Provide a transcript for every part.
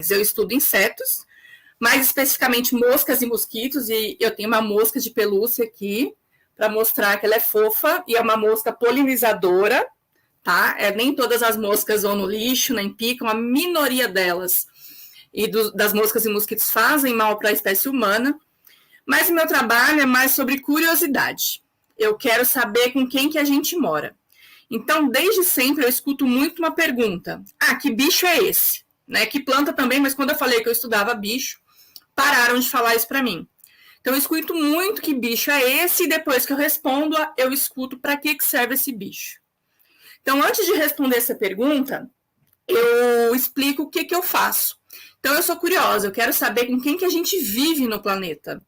Eu estudo insetos, mais especificamente moscas e mosquitos, e eu tenho uma mosca de pelúcia aqui, para mostrar que ela é fofa, e é uma mosca polinizadora, tá? Nem todas as moscas vão no lixo, nem picam, a minoria delas e das moscas e mosquitos fazem mal para a espécie humana, mas o meu trabalho é mais sobre curiosidade. Eu quero saber com quem que a gente mora. Então, desde sempre, eu escuto muito uma pergunta. Que bicho é esse? Né? Que planta também, mas quando eu falei que eu estudava bicho, pararam de falar isso para mim. Então, eu escuto muito que bicho é esse, e depois que eu respondo, eu escuto para que serve esse bicho. Então, antes de responder essa pergunta, eu explico o que eu faço. Então, eu sou curiosa, eu quero saber com quem que a gente vive no planeta.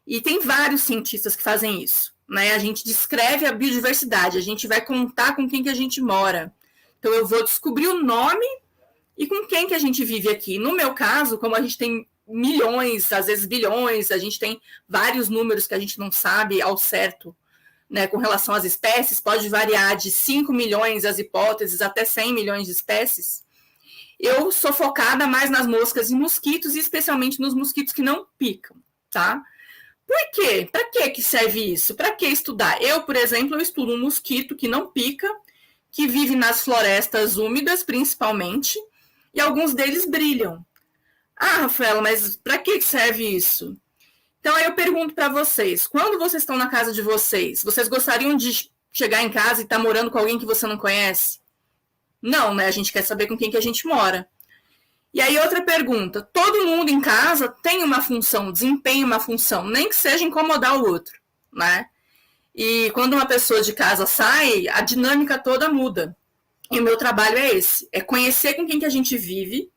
E tem vários cientistas que fazem isso. Né? A gente descreve a biodiversidade, a gente vai contar com quem que a gente mora. Então, eu vou descobrir o nome e com quem que a gente vive aqui. No meu caso, como a gente tem milhões, às vezes bilhões, a gente tem vários números que a gente não sabe ao certo, né, com relação às espécies, pode variar de 5 milhões as hipóteses até 100 milhões de espécies. Eu sou focada mais nas moscas e mosquitos, e especialmente nos mosquitos que não picam, tá? Por quê? Para que serve isso? Para que estudar? Eu, por exemplo, eu estudo um mosquito que não pica, que vive nas florestas úmidas, principalmente, e alguns deles brilham. Rafaela, mas para que serve isso? Então, aí eu pergunto para vocês, quando vocês estão na casa de vocês, vocês gostariam de chegar em casa e estar morando com alguém que você não conhece? Não, né? A gente quer saber com quem que a gente mora. E aí, outra pergunta, todo mundo em casa tem uma função, desempenha uma função, nem que seja incomodar o outro, né? E quando uma pessoa de casa sai, a dinâmica toda muda. E o meu trabalho é esse, é conhecer com quem que a gente vive,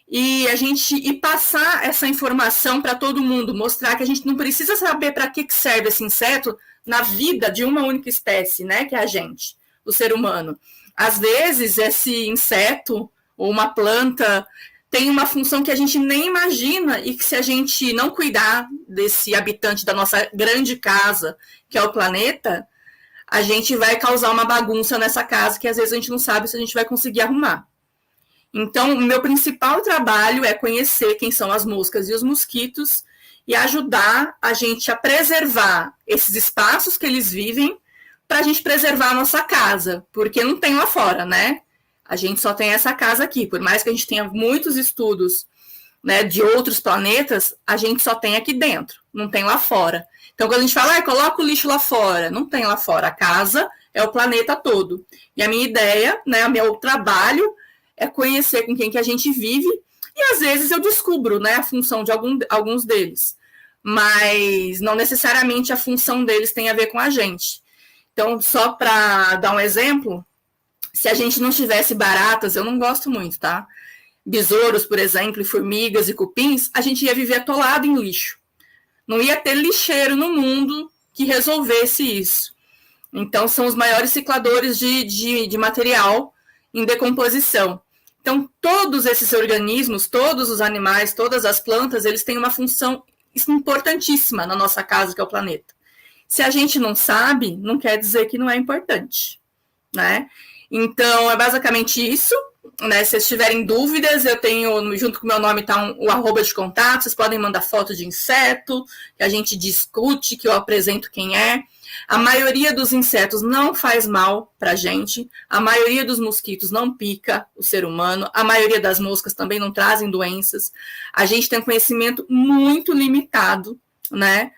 e passar essa informação para todo mundo, mostrar que a gente não precisa saber para que serve esse inseto na vida de uma única espécie, né, que é a gente, o ser humano. Às vezes, esse inseto ou uma planta tem uma função que a gente nem imagina, e que se a gente não cuidar desse habitante da nossa grande casa, que é o planeta, a gente vai causar uma bagunça nessa casa que às vezes a gente não sabe se a gente vai conseguir arrumar. Então, o meu principal trabalho é conhecer quem são as moscas e os mosquitos e ajudar a gente a preservar esses espaços que eles vivem para a gente preservar a nossa casa, porque não tem lá fora, né? A gente só tem essa casa aqui. Por mais que a gente tenha muitos estudos, né, de outros planetas, a gente só tem aqui dentro, não tem lá fora. Então, quando a gente fala, coloca o lixo lá fora, não tem lá fora. A casa é o planeta todo. E a minha ideia, né, o meu trabalho é conhecer com quem que a gente vive, e às vezes eu descubro, né, a função de alguns deles, mas não necessariamente a função deles tem a ver com a gente. Então, só para dar um exemplo, se a gente não tivesse baratas, eu não gosto muito, tá? Besouros, por exemplo, e formigas e cupins, a gente ia viver atolado em lixo. Não ia ter lixeiro no mundo que resolvesse isso. Então, são os maiores cicladores de material em decomposição. Então, todos esses organismos, todos os animais, todas as plantas, eles têm uma função importantíssima na nossa casa, que é o planeta. Se a gente não sabe, não quer dizer que não é importante, né? Então, é basicamente isso, né? Se vocês tiverem dúvidas, eu tenho, junto com o meu nome está o arroba de contato, vocês podem mandar foto de inseto, que a gente discute, que eu apresento quem é. A maioria dos insetos não faz mal para a gente, a maioria dos mosquitos não pica o ser humano, a maioria das moscas também não trazem doenças. A gente tem um conhecimento muito limitado, né,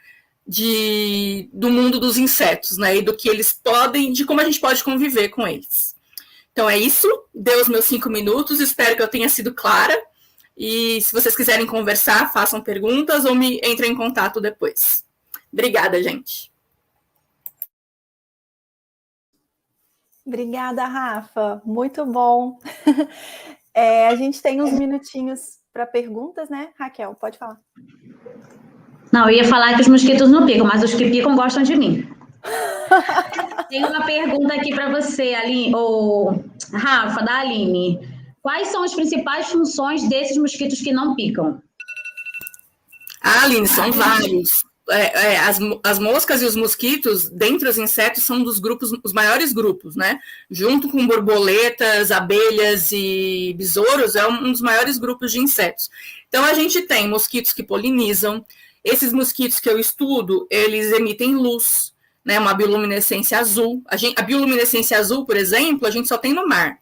do mundo dos insetos, né, e do que eles podem, de como a gente pode conviver com eles. Então é isso, deu os meus 5 minutos, espero que eu tenha sido clara, e se vocês quiserem conversar, façam perguntas ou me entrem em contato depois. Obrigada, gente. Obrigada, Rafa. Muito bom. A gente tem uns minutinhos para perguntas, né? Raquel, pode falar. Não, eu ia falar que os mosquitos não picam, mas os que picam gostam de mim. Tem uma pergunta aqui para você, Aline, ou Rafa, da Aline. Quais são as principais funções desses mosquitos que não picam? Aline, são vários. as moscas e os mosquitos, dentre os insetos, são os maiores grupos, né? Junto com borboletas, abelhas e besouros, é um dos maiores grupos de insetos. Então, a gente tem mosquitos que polinizam. Esses mosquitos que eu estudo, eles emitem luz, né? Uma bioluminescência azul. A bioluminescência azul, por exemplo, a gente só tem no mar.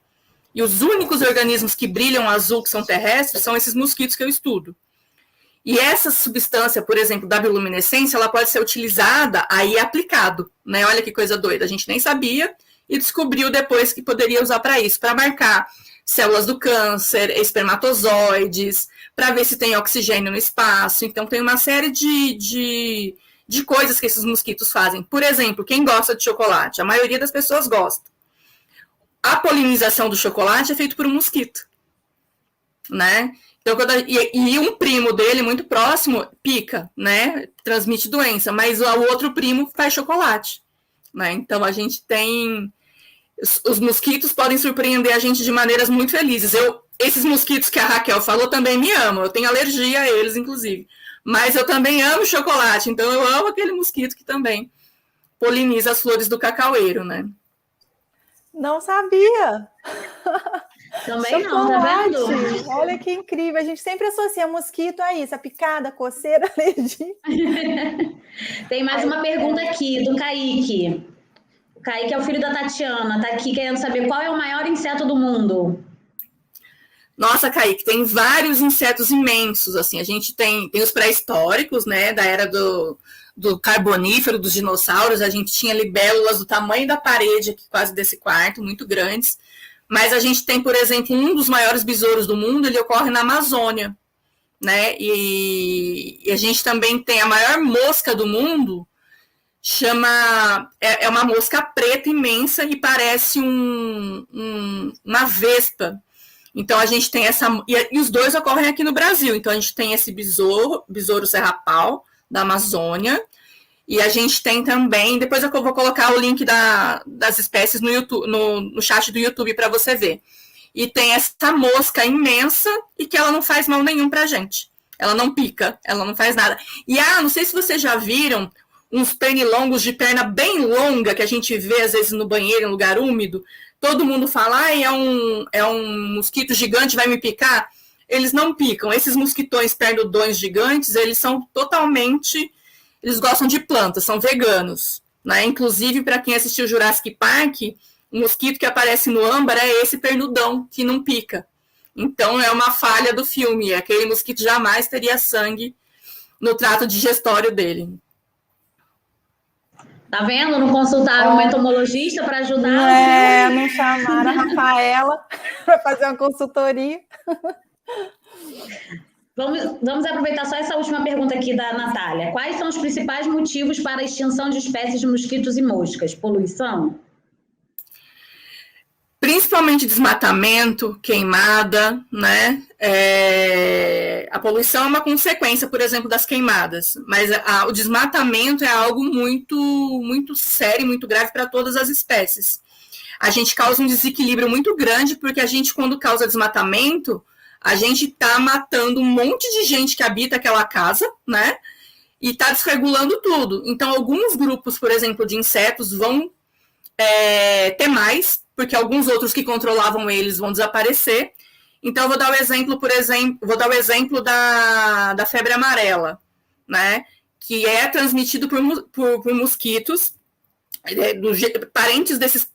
E os únicos organismos que brilham azul, que são terrestres, são esses mosquitos que eu estudo. E essa substância, por exemplo, da bioluminescência, ela pode ser utilizada aí aplicado, né? Olha que coisa doida, a gente nem sabia e descobriu depois que poderia usar para isso, para marcar células do câncer, espermatozoides, para ver se tem oxigênio no espaço. Então, tem uma série de coisas que esses mosquitos fazem. Por exemplo, quem gosta de chocolate? A maioria das pessoas gosta. A polinização do chocolate é feita por um mosquito, né? Então, e um primo dele, muito próximo, pica, né? Transmite doença, mas o outro primo faz chocolate, né? Então, a gente tem... Os mosquitos podem surpreender a gente de maneiras muito felizes. Esses mosquitos que a Raquel falou também me amam. Eu tenho alergia a eles, inclusive. Mas eu também amo chocolate. Então, eu amo aquele mosquito que também poliniza as flores do cacaueiro, né? Não sabia! Também não, tá vendo? Olha que incrível. A gente sempre associa mosquito a isso, a picada, a coceira, alergia. Tem mais uma pergunta aqui, do Kaique. O Kaique é o filho da Tatiana, tá aqui querendo saber qual é o maior inseto do mundo. Nossa, Kaique, tem vários insetos imensos, assim, a gente tem os pré-históricos, né, da era do carbonífero, dos dinossauros, a gente tinha libélulas do tamanho da parede aqui, quase desse quarto, muito grandes, mas a gente tem, por exemplo, um dos maiores besouros do mundo, ele ocorre na Amazônia, né, e a gente também tem a maior mosca do mundo, é uma mosca preta imensa e parece uma vespa. Então, a gente tem e os dois ocorrem aqui no Brasil. Então, a gente tem esse besouro serrapau da Amazônia, e a gente tem também, depois eu vou colocar o link das espécies no YouTube, no chat do YouTube para você ver. E tem essa mosca imensa e que ela não faz mal nenhum para a gente. Ela não pica, ela não faz nada. E, não sei se vocês já viram uns pernilongos de perna bem longa que a gente vê, às vezes, no banheiro, em lugar úmido. Todo mundo fala, é um mosquito gigante, vai me picar. Eles não picam. Esses mosquitões pernudões gigantes, eles são totalmente... Eles gostam de plantas, são veganos, né? Inclusive, para quem assistiu Jurassic Park, o mosquito que aparece no âmbar é esse pernudão, que não pica. Então, é uma falha do filme. Aquele mosquito jamais teria sangue no trato digestório dele. Tá vendo? Não consultaram um entomologista para ajudar? Não chamaram a Rafaela para fazer uma consultoria. Vamos aproveitar só essa última pergunta aqui da Natália. Quais são os principais motivos para a extinção de espécies de mosquitos e moscas? Poluição? Principalmente desmatamento, queimada, né? A poluição é uma consequência, por exemplo, das queimadas, mas o desmatamento é algo muito, muito sério, muito grave para todas as espécies. A gente causa um desequilíbrio muito grande, porque a gente, quando causa desmatamento, a gente está matando um monte de gente que habita aquela casa, né? E está desregulando tudo. Então, alguns grupos, por exemplo, de insetos vão ter mais, porque alguns outros que controlavam eles vão desaparecer. Então, eu vou dar o exemplo da febre amarela, né? Que é transmitido por mosquitos, parentes desses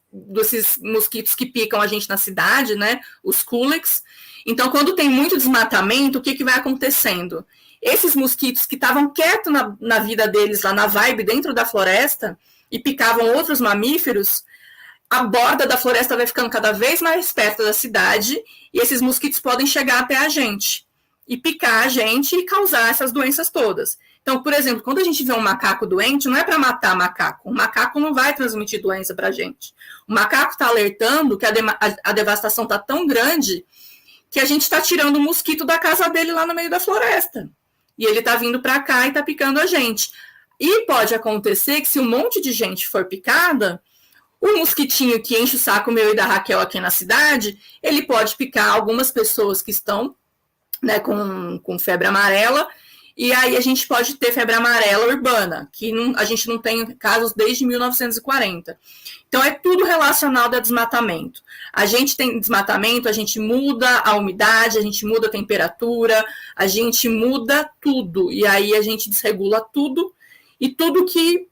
mosquitos que picam a gente na cidade, né? Os culex. Então, quando tem muito desmatamento, o que vai acontecendo? Esses mosquitos que estavam quietos na vida deles, lá na vibe, dentro da floresta, e picavam outros mamíferos, a borda da floresta vai ficando cada vez mais perto da cidade, e esses mosquitos podem chegar até a gente, e picar a gente e causar essas doenças todas. Então, por exemplo, quando a gente vê um macaco doente, não é para matar macaco. O macaco não vai transmitir doença para a gente. O macaco está alertando que a devastação está tão grande que a gente está tirando o mosquito da casa dele lá no meio da floresta. E ele está vindo para cá e está picando a gente. E pode acontecer que, se um monte de gente for picada, o mosquitinho que enche o saco meu e da Raquel aqui na cidade, ele pode picar algumas pessoas que estão, né, com febre amarela, e aí a gente pode ter febre amarela urbana, que a gente não tem casos desde 1940. Então, é tudo relacionado a desmatamento. A gente tem desmatamento, a gente muda a umidade, a gente muda a temperatura, a gente muda tudo, e aí a gente desregula tudo, e tudo que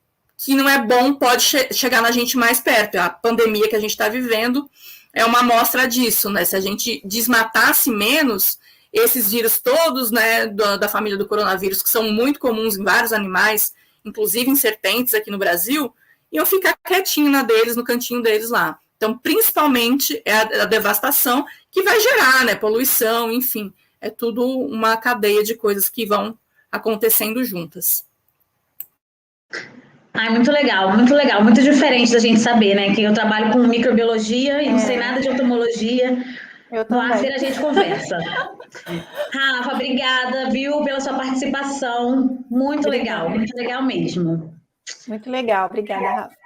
não é bom pode chegar na gente mais perto. A pandemia que a gente está vivendo é uma amostra disso, né? Se a gente desmatasse menos, esses vírus todos, né, da família do coronavírus, que são muito comuns em vários animais, inclusive em serpentes aqui no Brasil, iam ficar quietinho na deles, no cantinho deles lá. Então, principalmente, é a devastação que vai gerar, né, poluição, enfim, é tudo uma cadeia de coisas que vão acontecendo juntas. Ai, muito legal, muito diferente da gente saber, né, que eu trabalho com microbiologia e não sei nada de entomologia. Eu também. No Arcer a gente conversa. Rafa, obrigada, viu, pela sua participação. Muito legal mesmo. Muito legal, obrigada, Rafa.